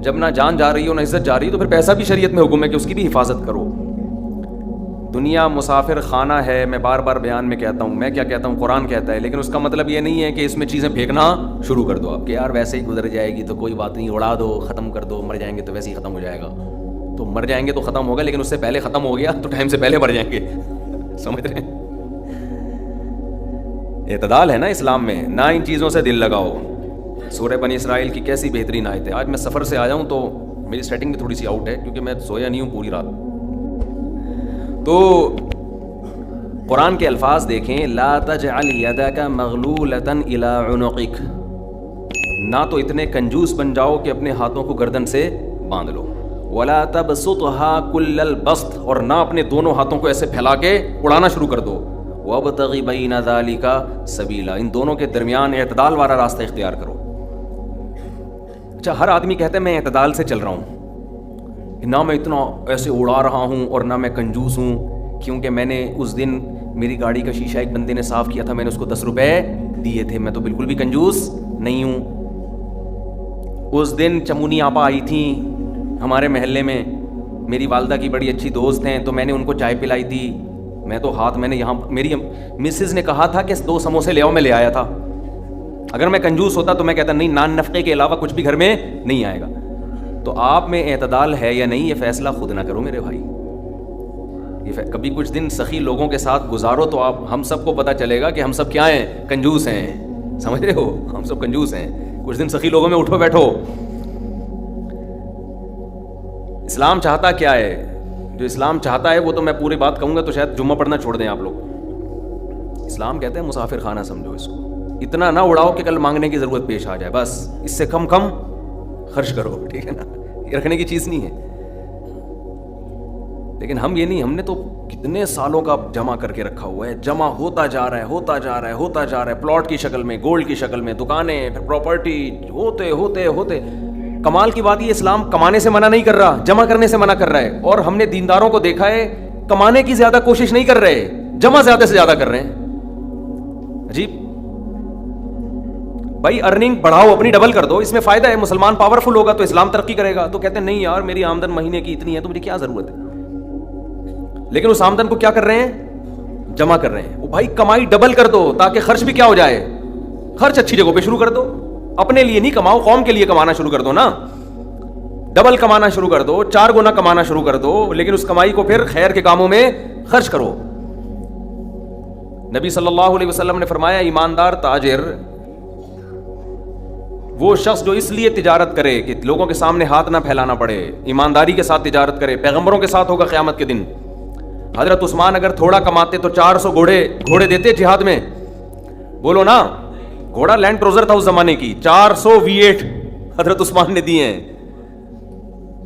جب نہ جان جا رہی ہو نہ عزت جا رہی ہو تو پھر پیسہ بھی شریعت میں حکم ہے کہ اس کی بھی حفاظت کرو. دنیا مسافر خانہ ہے، میں بار بار بیان میں کہتا ہوں، میں کیا کہتا ہوں، قرآن کہتا ہے، لیکن اس کا مطلب یہ نہیں ہے کہ اس میں چیزیں پھینکنا شروع کر دو آپ کہ یار ویسے ہی گزر جائے گی تو کوئی بات نہیں، اڑا دو، ختم کر دو، مر جائیں گے تو ویسے ہی ختم ہو جائے گا. تو مر جائیں گے تو ختم ہوگا، لیکن اس سے پہلے ختم ہو گیا تو ٹائم سے پہلے مر جائیں گے. سمجھ رہے ہیں؟ اعتدال ہے نا اسلام میں، نہ ان چیزوں سے دل لگاؤ. سورہ بنی اسرائیل کی کیسی بہترین آیت ہے. آج میں سفر سے آیا ہوں تو میری سیٹنگ بھی تھوڑی سی آؤٹ ہے کیونکہ میں سویا نہیں ہوں پوری رات. تو قرآن کے الفاظ دیکھیں، لا تجعل یدک مغلولۃ الی عنقک، نہ تو اتنے کنجوس بن جاؤ کہ اپنے ہاتھوں کو گردن سے باندھ لو، ولا تبسطھا کل البسط، اور نہ اپنے دونوں ہاتھوں کو ایسے پھیلا کے اڑانا شروع کر دو، وابتغ بین ذلک سبیلا، ان دونوں کے درمیان اعتدال والا راستہ اختیار کرو. اچھا، ہر آدمی کہتا ہے میں اعتدال سے چل رہا ہوں، نہ میں اتنا ایسے اڑا رہا ہوں اور نہ میں کنجوس ہوں، کیونکہ میں نے اس دن میری گاڑی کا شیشہ ایک بندے نے صاف کیا تھا، میں نے اس کو 10 روپے دیے تھے، میں تو بالکل بھی کنجوس نہیں ہوں. اس دن چمونی آپا آئی تھیں ہمارے محلے میں، میری والدہ کی بڑی اچھی دوست ہیں، تو میں نے ان کو چائے پلائی تھی، میں نے یہاں میری مسز نے کہا تھا کہ 2 سموسے لے آؤ، میں لے آیا تھا. اگر میں کنجوس ہوتا تو میں کہتا نہیں، نان نفقے کے علاوہ کچھ بھی گھر میں نہیں آئے گا. تو آپ میں اعتدال ہے یا نہیں، یہ فیصلہ خود نہ کرو میرے بھائی. کبھی کچھ دن سخی لوگوں کے ساتھ گزارو تو ہم سب کو پتہ چلے گا کہ ہم سب کیا ہیں، کنجوس ہیں. سمجھ رہے ہو؟ ہم سب کنجوس ہیں. کچھ دن سخی لوگوں میں اٹھو بیٹھو. اسلام چاہتا کیا ہے؟ جو اسلام چاہتا ہے وہ تو میں پوری بات کہوں گا تو شاید جمعہ پڑھنا چھوڑ دیں آپ لوگ. اسلام کہتے ہیں مسافر خانہ سمجھو اس کو، اتنا نہ اڑاؤ کہ کل مانگنے کی ضرورت پیش آ جائے، بس اس سے کم خرچ کرو، ٹھیک ہے نا؟ یہ رکھنے کی چیز نہیں ہے. لیکن ہم یہ نہیں، ہم نے تو کتنے سالوں کا جمع کر کے رکھا ہوا ہے، جمع ہوتا جا رہا ہے، پلاٹ کی شکل میں، گولڈ کی شکل میں، دکانیں، پھر پراپرٹی، ہوتے. کمال کی بات یہ، اسلام کمانے سے منع نہیں کر رہا، جمع کرنے سے منع کر رہا ہے. اور ہم نے دینداروں کو دیکھا ہے کمانے کی زیادہ کوشش نہیں کر رہے، جمع زیادہ سے زیادہ کر رہے ہیں. عجیب بھائی، ارننگ بڑھاؤ، اپنی ڈبل کر دو، اس میں فائدہ ہے. مسلمان پاورفل ہوگا تو اسلام ترقی کرے گا. تو کہتے ہیں نہیں یار، میری آمدن مہینے کی اتنی ہے تو مجھے کیا ضرورت ہے. لیکن اس آمدن کو کیا کر رہے ہیں؟ جمع کر رہے ہیں. وہ بھائی کمائی ڈبل کر دو تاکہ خرچ بھی کیا ہو جائے، خرچ اچھی جگہوں پہ شروع کر دو. اپنے لیے نہیں کماؤ، قوم کے لیے کمانا شروع کر دو نا. ڈبل کمانا شروع کر دو، 4 گنا کمانا شروع کر دو، لیکن اس کمائی کو پھر خیر کے کاموں میں خرچ کرو. نبی صلی اللہ علیہ وسلم نے فرمایا ایماندار تاجر وہ شخص جو اس لیے تجارت کرے کہ لوگوں کے سامنے ہاتھ نہ پھیلانا پڑے، ایمانداری کے ساتھ تجارت کرے. پیغمبروں کے ساتھ ہوگا قیامت کے دن. حضرت عثمان اگر تھوڑا کماتے تو 400 گھوڑے دیتے جہاد میں. بولو نا، گھوڑا لینڈ کروزر تھا اس زمانے کی، 400 V8 حضرت عثمان نے دیے ہیں.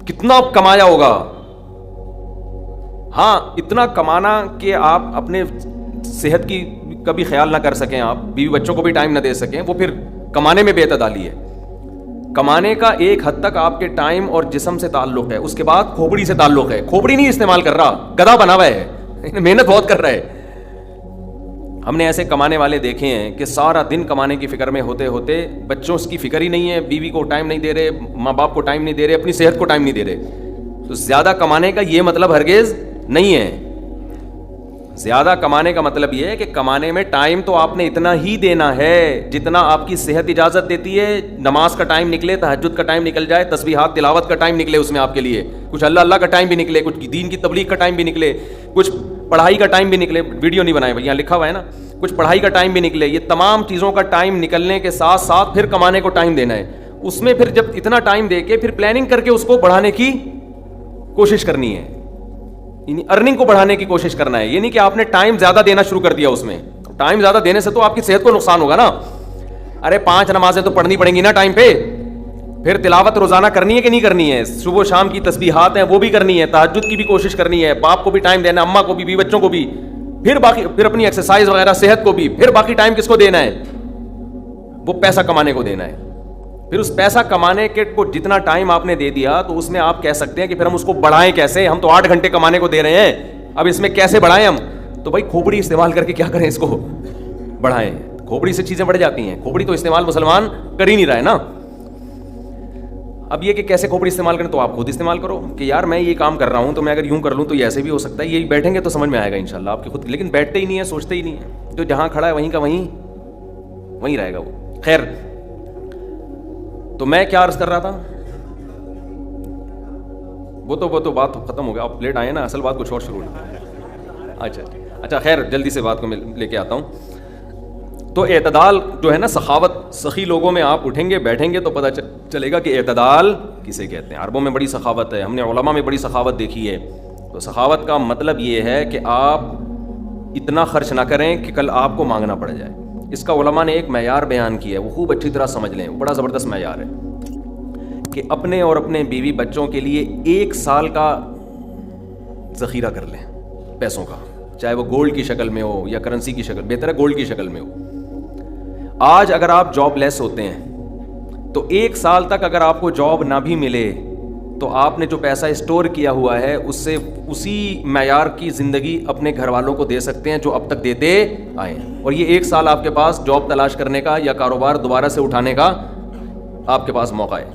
کتنا کمایا ہوگا. ہاں، اتنا کمانا کہ آپ اپنے صحت کی کبھی خیال نہ کر سکیں، آپ بیوی بچوں کو بھی ٹائم نہ دے سکیں، وہ پھر کمانے میں بے اعتدالی ہے. کمانے کا ایک حد تک آپ کے ٹائم اور جسم سے تعلق ہے، اس کے بعد کھوپڑی سے تعلق ہے. کھوپڑی نہیں استعمال کر رہا، گدھا بنا ہوا ہے، محنت بہت کر رہا ہے. ہم نے ایسے کمانے والے دیکھے ہیں کہ سارا دن کمانے کی فکر میں ہوتے ہوتے بچوں کی فکر ہی نہیں ہے، بیوی کو ٹائم نہیں دے رہے، ماں باپ کو ٹائم نہیں دے رہے، اپنی صحت کو ٹائم نہیں دے رہے. تو زیادہ کمانے کا یہ مطلب ہرگز نہیں ہے. زیادہ کمانے کا مطلب یہ ہے کہ کمانے میں ٹائم تو آپ نے اتنا ہی دینا ہے جتنا آپ کی صحت اجازت دیتی ہے. نماز کا ٹائم نکلے، تہجد کا ٹائم نکل جائے، تسبیحات تلاوت کا ٹائم نکلے اس میں آپ کے لیے، کچھ اللہ کا ٹائم بھی نکلے، کچھ دین کی تبلیغ کا ٹائم بھی نکلے، کچھ پڑھائی کا ٹائم بھی نکلے. ویڈیو نہیں بنائے بھائی، یہاں لکھا ہوا ہے نا، کچھ پڑھائی کا ٹائم بھی نکلے. یہ تمام چیزوں کا ٹائم نکلنے کے ساتھ ساتھ پھر کمانے کو ٹائم دینا ہے. اس میں پھر جب اتنا ٹائم دے کے پھر پلاننگ کر کے اس کو بڑھانے کی کوشش کرنی ہے، یعنی ارننگ کو بڑھانے کی کوشش کرنا ہے. یہ نہیں کہ آپ نے ٹائم زیادہ دینا شروع کر دیا. اس میں ٹائم زیادہ دینے سے تو آپ کی صحت کو نقصان ہوگا نا. ارے 5 نمازیں تو پڑھنی پڑیں گی نا ٹائم پہ. پھر تلاوت روزانہ کرنی ہے کہ نہیں کرنی ہے، صبح شام کی تسبیحات ہیں وہ بھی کرنی ہے، تہجد کی بھی کوشش کرنی ہے، باپ کو بھی ٹائم دینا، اماں کو بھی، بچوں کو بھی، پھر باقی پھر اپنی ایکسرسائز وغیرہ صحت کو بھی. پھر باقی ٹائم کس کو دینا ہے؟ وہ پیسہ کمانے کو دینا ہے. پھر اس پیسہ کمانے کے کو جتنا ٹائم آپ نے دے دیا تو اس میں آپ کہہ سکتے ہیں کہ پھر ہم اس کو بڑھائیں کیسے. ہم تو 8 گھنٹے کمانے کو دے رہے ہیں، اب اس میں کیسے بڑھائیں ہم؟ تو بھائی کھوپڑی استعمال کر کے کیا کریں، اس کو بڑھائیں. کھوپڑی سے چیزیں بڑھ جاتی ہیں. کھوپڑی تو استعمال مسلمان کر ہی نہیں رہا ہے نا. اب یہ کہ کیسے کھوپڑی استعمال کریں تو آپ خود استعمال کرو کہ یار میں یہ کام کر رہا ہوں تو میں اگر یوں کر لوں تو یہ ایسے بھی ہو سکتا ہے. یہی بیٹھیں گے تو سمجھ میں آئے گا انشاءاللہ آپ کی خود, لیکن بیٹھتے ہی نہیں ہے, سوچتے ہی نہیں ہے. جو جہاں کھڑا ہے وہیں کا وہیں رہے گا وہ. خیر, تو میں کیا عرض کر رہا تھا, وہ تو بات ختم ہو گیا. آپ لیٹ آئے نا, اصل بات کچھ اور شروع ہوئی. اچھا خیر, جلدی سے بات کو میں لے کے آتا ہوں. تو اعتدال جو ہے نا, سخاوت, سخی لوگوں میں آپ اٹھیں گے بیٹھیں گے تو پتہ چلے گا کہ اعتدال کسے کہتے ہیں. عربوں میں بڑی سخاوت ہے, ہم نے علماء میں بڑی سخاوت دیکھی ہے. تو سخاوت کا مطلب یہ ہے کہ آپ اتنا خرچ نہ کریں کہ کل آپ کو مانگنا پڑ جائے. اس کا علماء نے ایک معیار بیان کیا ہے, وہ خوب اچھی طرح سمجھ لیں, بڑا زبردست معیار ہے کہ اپنے اور اپنے بیوی بچوں کے لیے 1 سال کا ذخیرہ کر لیں پیسوں کا, چاہے وہ گولڈ کی شکل میں ہو یا کرنسی کی شکل, بہتر ہے گولڈ کی شکل میں ہو. آج اگر آپ جاب لیس ہوتے ہیں تو 1 سال تک اگر آپ کو جاب نہ بھی ملے تو آپ نے جو پیسہ اسٹور کیا ہوا ہے اس سے اسی معیار کی زندگی اپنے گھر والوں کو دے سکتے ہیں جو اب تک دیتے آئے ہیں. اور یہ 1 سال آپ کے پاس جاب تلاش کرنے کا یا کاروبار دوبارہ سے اٹھانے کا آپ کے پاس موقع ہے.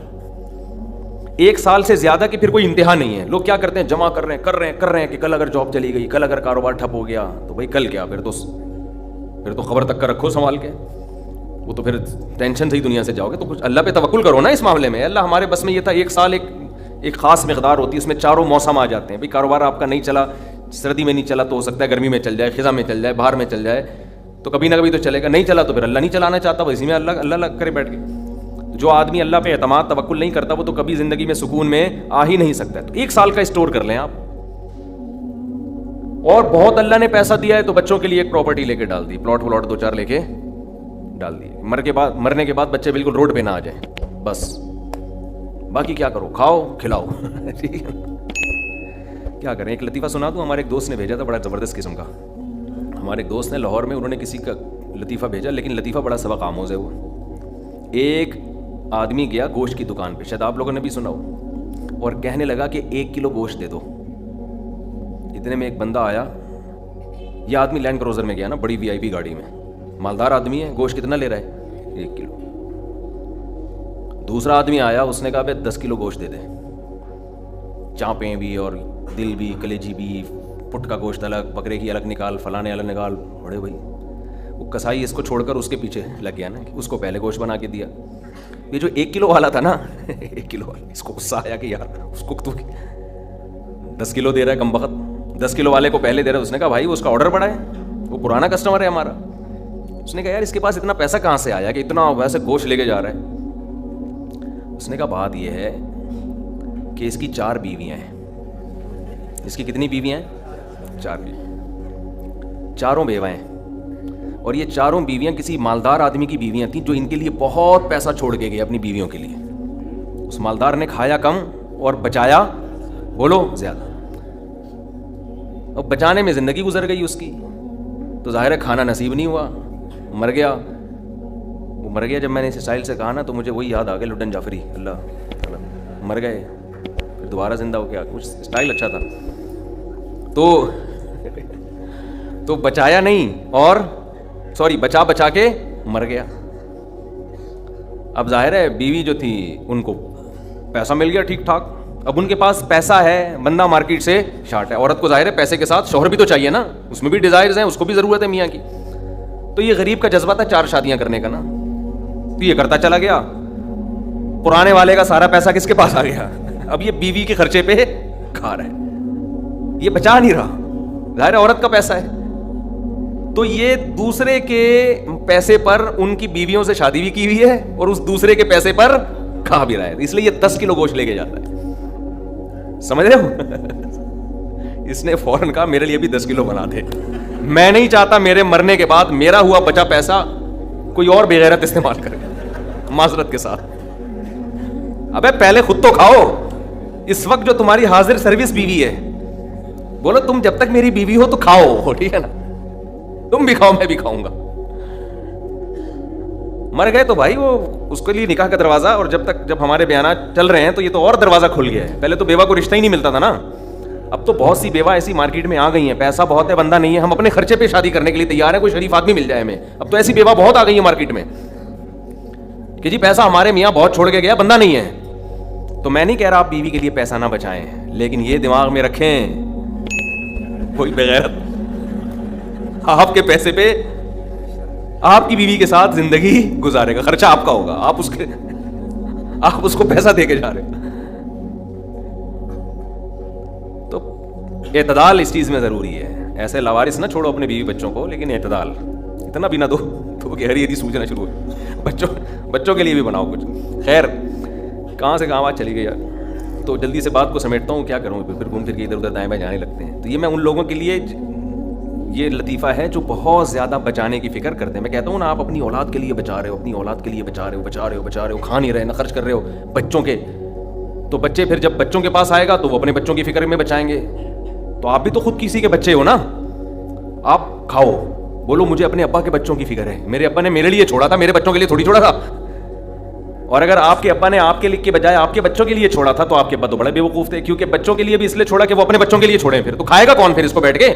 1 سال سے زیادہ کی پھر کوئی انتہا نہیں ہے. لوگ کیا کرتے ہیں, جمع کر رہے ہیں کہ کل اگر جاب چلی گئی, کل اگر کاروبار ٹھپ ہو گیا تو بھائی کل کیا, پھر تو خبر تک کا رکھو سنبھال کے, وہ تو پھر ٹینشن سے ہی دنیا سے جاؤ گے. تو کچھ اللہ پہ توکل کرو نا اس معاملے میں. اللہ ہمارے بس میں یہ تھا 1 سال ایک خاص مقدار ہوتی ہے, اس میں چاروں موسم آ جاتے ہیں. بھائی کاروبار آپ کا نہیں چلا, سردی میں نہیں چلا تو ہو سکتا ہے گرمی میں چل جائے, خزاں میں چل جائے, باہر میں چل جائے, تو کبھی نہ کبھی تو چلے گا. نہیں چلا تو پھر اللہ نہیں چلانا چاہتا, اسی میں اللہ کرے بیٹھ کے. جو آدمی اللہ پہ اعتماد توکل نہیں کرتا وہ تو کبھی زندگی میں سکون میں آ ہی نہیں سکتا. تو 1 سال کا اسٹور کر لیں آپ. اور بہت اللہ نے پیسہ دیا ہے تو بچوں کے لیے ایک پراپرٹی لے کے ڈال دی, پلاٹ 2-4 لے کے ڈال دی. مرنے کے بعد بچے بالکل روڈ پہ نہ آ جائیں بس. باقی کیا کرو, کھاؤ کھلاؤ. ٹھیک ہے, کیا کریں. ایک لطیفہ سنا دوں, ہمارے ایک دوست نے بھیجا تھا, بڑا زبردست قسم کا. ہمارے ایک دوست نے لاہور میں, انہوں نے کسی کا لطیفہ بھیجا, لیکن لطیفہ بڑا سبق آموز ہے. وہ ایک آدمی گیا گوشت کی دکان پہ, شاید آپ لوگوں نے بھی سنا ہو, اور کہنے لگا کہ 1 کلو گوشت دے دو. اتنے میں ایک بندہ آیا, یہ آدمی لینڈ کروزر میں گیا نا, بڑی VIP گاڑی میں, مالدار آدمی ہے. گوشت کتنا لے رہا ہے, 1 کلو. دوسرا آدمی آیا, اس نے کہا بھائی 10 کلو گوشت دے دے, چانپیں بھی اور دل بھی, کلیجی بھی, پٹ کا گوشت الگ, بکرے کی الگ نکال, فلانے الگ نکال. بڑے بھائی وہ کسائی اس کو چھوڑ کر اس کے پیچھے لگ گیا نا, اس کو پہلے گوشت بنا کے دیا. یہ جو 1 کلو والا تھا نا, 1 کلو والا, اس کو غصہ آیا کہ یار اس کو تو 10 کلو دے رہا ہے کم بخت, 10 کلو والے کو پہلے دے رہا ہے. اس نے کہا بھائی وہ اس کا آرڈر بڑا ہے, وہ پرانا کسٹمر ہے ہمارا. اس نے کہا یار اس کے پاس اتنا پیسہ کہاں سے آیا کہ اتنا ویسے گوشت لے کے جا رہا ہے. اس نے کہا بات یہ ہے کہ اس کی 4 بیویاں ہیں. اس کی کتنی بیویاں ہیں, 4 بیوی, چاروں بیوہ ہیں. اور یہ چاروں بیویاں کسی مالدار آدمی کی بیویاں تھیں جو ان کے لیے بہت پیسہ چھوڑ کے گئے اپنی بیویوں کے لیے. اس مالدار نے کھایا کم اور بچایا بولو زیادہ. اب بچانے میں زندگی گزر گئی اس کی, تو ظاہر ہے کھانا نصیب نہیں ہوا, مر گیا. وہ مر گیا, جب میں نے اس اسٹائل سے کہا نا تو مجھے وہی یاد آ گیا لڈن جعفری, اللہ مر گئے پھر دوبارہ زندہ ہو گیا. کچھ اسٹائل اچھا تھا. تو بچایا نہیں, اور بچا کے مر گیا. اب ظاہر ہے بیوی جو تھی ان کو پیسہ مل گیا ٹھیک ٹھاک, اب ان کے پاس پیسہ ہے, بندہ مارکیٹ سے شارٹ ہے. عورت کو ظاہر ہے پیسے کے ساتھ شوہر بھی تو چاہیے نا, اس میں بھی ڈیزائرز ہیں, اس کو بھی ضرورت ہے میاں کی. تو یہ غریب کا جذبہ تھا 4 شادیاں کرنے کا نا, تو یہ کرتا چلا گیا. پرانے والے کا سارا پیسہ کس کے پاس آ گیا, اب یہ بیوی کے خرچے پہ کھا رہا ہے, یہ بچا نہیں رہا. ظاہر ہے عورت کا پیسہ ہے, تو یہ دوسرے کے پیسے پر ان کی بیویوں سے شادی بھی کی ہوئی ہے اور اس دوسرے کے پیسے پر کھا بھی رہا ہے. اس لیے یہ 10 کلو گوشت لے کے جاتا ہے. سمجھ رہے ہو, اس نے فوراً کہا میرے لیے بھی 10 کلو بنا دے. میں نہیں چاہتا میرے مرنے کے بعد میرا ہوا بچا پیسہ کوئی اور بے غیرت استعمال کرے. معذرت کے ساتھ, ابے پہلے خود تو کھاؤ. اس وقت جو تمہاری حاضر سروس بیوی ہے, بولو تم جب تک میری بیوی ہو تو کھاؤ, ٹھیک ہے نا, تم بھی کھاؤ میں بھی کھاؤں گا. مر گئے تو بھائی وہ اس کے لیے نکاح کا دروازہ, اور جب ہمارے بیانات چل رہے ہیں تو یہ تو اور دروازہ کھل گیا ہے. پہلے تو بیوہ کو رشتہ ہی نہیں ملتا تھا نا, اب تو بہت سی بیوہ ایسی مارکیٹ میں آ گئی ہیں, پیسہ بہت ہے, بندہ نہیں ہے, ہم اپنے خرچے پہ شادی کرنے کے لیے تیار ہیں, کوئی شریف آدمی مل جائے ہمیں. اب تو ایسی بیوہ بہت آ گئی ہے مارکیٹ میں کہ جی پیسہ ہمارے میاں بہت چھوڑ کے گیا, بندہ نہیں ہے, تو میں نہیں کہہ رہا آپ بیوی کے لیے پیسہ نہ بچائیں, لیکن یہ دماغ میں رکھیں کوئی بغیرت آپ کے پیسے پہ آپ کی بیوی کے ساتھ زندگی گزارے گا, خرچہ آپ کا ہوگا, آپ اس کو پیسہ دے کے جا رہے ہیں. تو اعتدال اس چیز میں ضروری ہے. ایسے لاوارث نہ چھوڑو اپنے بیوی بچوں کو, لیکن اعتدال اتنا بھی نہ دو تو گہری ہری سوچنا شروع ہو. بچوں کے لیے بھی بناؤ کچھ. خیر, کہاں سے کہاں بات چلی گئی یار. تو جلدی سے بات کو سمیٹتا ہوں, کیا کروں, پھر گھوم پھر کے ادھر ادھر دائیں بائیں جانے لگتے ہیں. تو یہ میں ان لوگوں کے لیے یہ لطیفہ ہے جو بہت زیادہ بچانے کی فکر کرتے ہیں. میں کہتا ہوں نا, آپ اپنی اولاد کے لیے بچا رہے ہو, اپنی اولاد کے لیے بچا رہے ہو, کھا نہیں رہے, نہ خرچ کر رہے ہو بچوں کے, تو بچے پھر جب بچوں کے پاس آئے گا تو وہ اپنے بچوں کی فکر میں بچائیں گے. تو آپ بھی تو خود کسی کے بچے ہو نا. آپ کھاؤ, بولو مجھے اپنے ابا کے بچوں کی فکر ہے, میرے ابا نے میرے لیے چھوڑا تھا, میرے بچوں کے لیے تھوڑی چھوڑا تھا. اور اگر آپ کے ابا نے آپ کے بجائے آپ کے بچوں کے لیے چھوڑا تھا تو آپ کے ابا تو بڑے بیوقوف تھے, کیونکہ بچوں کے لیے بھی اس لیے چھوڑا کہ وہ اپنے بچوں کے لیے چھوڑیں. پھر تو کھائے گا کون پھر اس کو بیٹھ کے.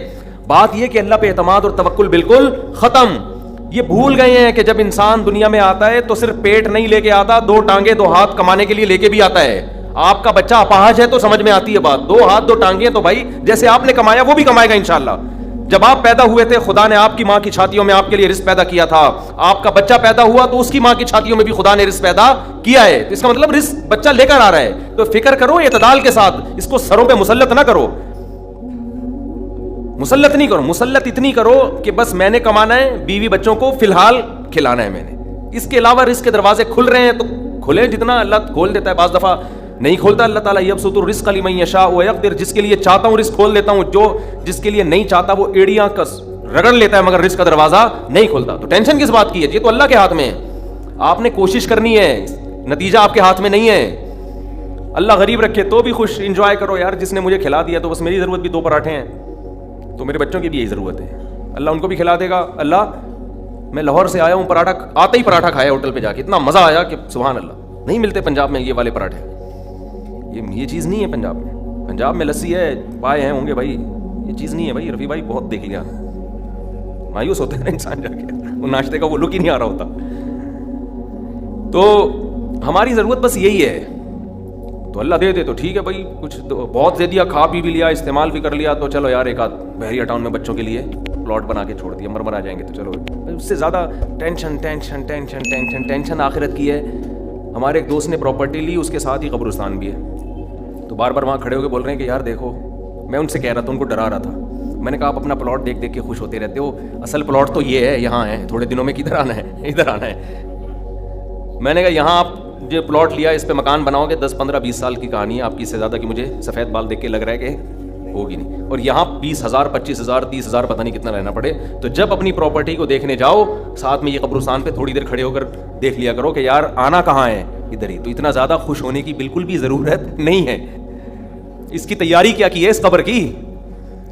بات یہ کہ اللہ پہ اعتماد اور توکل بالکل ختم. یہ بھول گئے ہیں کہ جب انسان دنیا میں آتا ہے تو صرف پیٹ نہیں لے کے آتا, 2 ٹانگیں 2 ہاتھ کمانے کے لیے لے کے بھی آتا ہے. آپ کا بچہ اپاہج ہے تو سمجھ میں آتی ہے بات, 2 ہاتھ 2 ٹانگیں, تو بھائی جیسے آپ نے کمایا وہ بھی کمائے گا انشاءاللہ. جب آپ پیدا ہوئے تھے خدا نے آپ کی ماں کی چھاتیوں میں آپ کے لیے رزق پیدا کیا تھا. آپ کا بچہ پیدا ہوا تو اس کی ماں کی چھاتیوں میں بھی خدا نے رزق پیدا کیا ہے. تو اس کا مطلب رزق بچہ لے کر آ رہا ہے. تو فکر کرو اعتدال کے ساتھ, اس کو سروں پہ مسلط نہ کرو, مسلط نہیں کرو. مسلط اتنی کرو کہ بس میں نے کمانا ہے, بیوی بچوں کو فی الحال کھلانا ہے میں نے, اس کے علاوہ رزق کے دروازے کھل رہے ہیں تو کھلے, جتنا اللہ کھول دیتا ہے. بعض دفعہ نہیں کھولتا اللہ تعالیٰ, یبسط الرزق لمن یشاء ویقدر, جس کے لیے چاہتا ہوں رزق کھول دیتا ہوں, جس کے لیے نہیں چاہتا وہ ایڑیاں کس رگڑ لیتا ہے, مگر رزق کا دروازہ نہیں کھولتا. تو ٹینشن کس بات کی ہے, یہ تو اللہ کے ہاتھ میں ہے. آپ نے کوشش کرنی ہے, نتیجہ آپ کے ہاتھ میں نہیں ہے. اللہ غریب رکھے تو بھی خوش, انجوائے کرو یار. جس نے مجھے کھلا دیا تو بس میری ضرورت بھی 2 پراٹھے ہیں, تو میرے بچوں کی بھی یہی ضرورت ہے, اللہ ان کو بھی کھلا دے گا. اللہ میں لاہور سے آیا ہوں, پراٹھا آتے ہی پراٹھا کھایا ہوٹل پہ جا کے, اتنا مزہ آیا کہ سبحان اللہ. نہیں ملتے پنجاب میں یہ والے پراٹھے, یہ چیز نہیں ہے پنجاب میں. پنجاب میں لسی ہے, پائے ہیں ہوں گے بھائی, یہ چیز نہیں ہے بھائی. رفیع بھائی بہت دیکھ لیا, مایوس ہوتا ہے نا انسان جا کے, وہ ناشتے کا وہ لک ہی نہیں آ رہا ہوتا. تو ہماری ضرورت بس یہی ہے. تو اللہ دے دے تو ٹھیک ہے بھائی, کچھ بہت دے دیا, کھا پی بھی لیا, استعمال بھی کر لیا, تو چلو یار ایک آدھ بحریہ ٹاؤن میں بچوں کے لیے پلاٹ بنا کے چھوڑ دیا, مر آ جائیں گے تو چلو. اس سے زیادہ tension tension tension tension tension آخرت کی ہے. ہمارے ایک دوست نے پراپرٹی لی, اس کے ساتھ ہی قبرستان بھی ہے. تو بار بار وہاں کھڑے ہو کے بول رہے ہیں کہ یار دیکھو, میں ان سے کہہ رہا تھا, ان کو ڈرا رہا تھا. میں نے کہا آپ اپنا پلاٹ دیکھ دیکھ کے خوش ہوتے رہتے ہو, اصل پلاٹ تو یہ ہے, یہاں ہے, تھوڑے دنوں میں کدھر آنا ہے, ادھر آنا ہے. میں نے کہا یہاں آپ جو پلاٹ لیا اس پہ مکان بناؤ گے, 10 15 20 سال کی کہانی ہے آپ کی, اس سے زیادہ کہ مجھے سفید بال دیکھ کے لگ رہا ہے کہ ہوگی نہیں. اور یہاں 20,000 25,000 30,000 پتہ نہیں کتنا رہنا پڑے. تو جب اپنی پراپرٹی کو دیکھنے جاؤ, ساتھ میں یہ قبرستان پہ تھوڑی دیر کھڑے ہو کر دیکھ لیا کرو کہ یار آنا کہاں ہے, ادھر ہی. تو اتنا زیادہ خوش ہونے کی بالکل بھی ضرورت نہیں ہے. اس کی تیاری کیا کی ہے, اس قبر کی,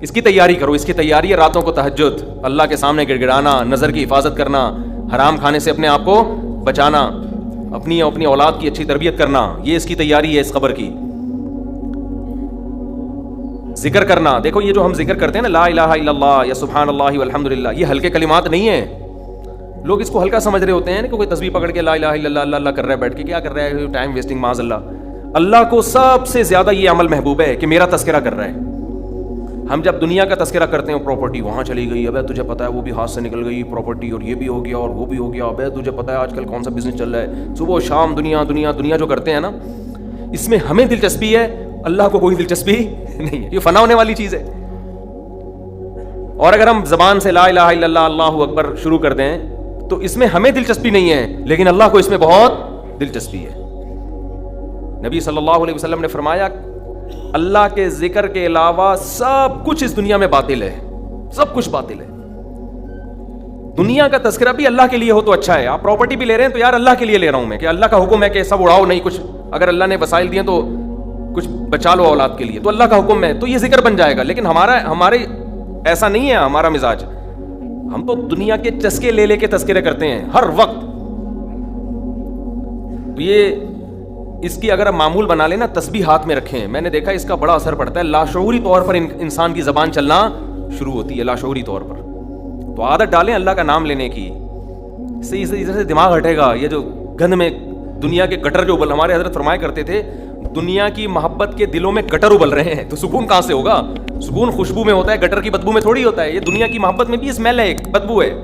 اس کی تیاری کرو. اس کی تیاری ہے راتوں کو تہجد, اللہ کے سامنے گڑ گڑانا, نظر کی حفاظت کرنا, حرام کھانے سے اپنے آپ کو بچانا, اپنی اولاد کی اچھی تربیت کرنا. یہ اس کی تیاری ہے اس قبر کی. ذکر کرنا, دیکھو یہ جو ہم ذکر کرتے ہیں نا, لا الہ الا اللہ یا سبحان اللہ والحمد للہ, یہ ہلکے کلمات نہیں ہیں. لوگ اس کو ہلکا سمجھ رہے ہوتے ہیں کہ کوئی تسبیح پکڑ کے لا الہ الا اللہ اللہ اللہ کر رہا ہے بیٹھ کے, کیا کر رہا ہے, ٹائم ویسٹنگ معاذ اللہ. اللہ کو سب سے زیادہ یہ عمل محبوب ہے کہ میرا تذکرہ کر رہا ہے. ہم جب دنیا کا تذکرہ کرتے ہیں, پراپرٹی وہاں چلی گئی, ابے تجھے پتا ہے وہ بھی ہاتھ سے نکل گئی پراپرٹی, اور یہ بھی ہو گیا اور وہ بھی ہو گیا, ابے تجھے پتا ہے آج کل کون سا بزنس چل رہا ہے, صبح شام دنیا دنیا دنیا جو کرتے ہیں نا, اس میں ہمیں دلچسپی ہے, اللہ کو کوئی دلچسپی نہیں ہے. یہ فنا ہونے والی چیز ہے. اور اگر ہم زبان سے لا الہ الا اللہ اللہ اکبر شروع کر دیں تو اس میں ہمیں دلچسپی نہیں ہے, لیکن اللہ کو اس میں بہت دلچسپی ہے. نبی صلی اللہ علیہ وسلم نے فرمایا اللہ کے ذکر کے علاوہ سب کچھ اس دنیا میں باطل ہے, سب کچھ باطل ہے. دنیا کا تذکرہ بھی اللہ کے لیے ہو تو اچھا ہے. آپ پراپرٹی بھی لے رہے ہیں تو یار اللہ کے لیے لے رہا ہوں میں, کہ اللہ کا حکم ہے کہ سب اڑاؤ نہیں, کچھ اگر اللہ نے وسائل دیے تو کچھ بچا لو اولاد کے لیے, تو اللہ کا حکم ہے تو یہ ذکر بن جائے گا. لیکن ہمارے ایسا نہیں ہے ہمارا مزاج. ہم تو دنیا کے چسکے لے لے کے تذکرے کرتے ہیں ہر وقت. یہ اس کی اگر ہم معمول بنا لیں نا, تسبیح ہاتھ میں رکھیں, میں نے دیکھا اس کا بڑا اثر پڑتا ہے. لاشعوری طور پر انسان کی زبان چلنا شروع ہوتی ہے, لاشعوری طور پر. تو عادت ڈالیں اللہ کا نام لینے کی, اس سے دماغ ہٹے گا. یہ جو گند میں دنیا کے گٹر جو ہمارے حضرت فرمایا کرتے تھے, دنیا کی محبت کے دلوں میں گٹر ابل رہے ہیں, تو سکون کہاں سے ہوگا؟ سکون خوشبو میں ہوتا ہے, گٹر کی بدبو میں تھوڑی ہوتا ہے. یہ دنیا کی محبت میں بھی اسمیل ہے, ایک بدبو ہے.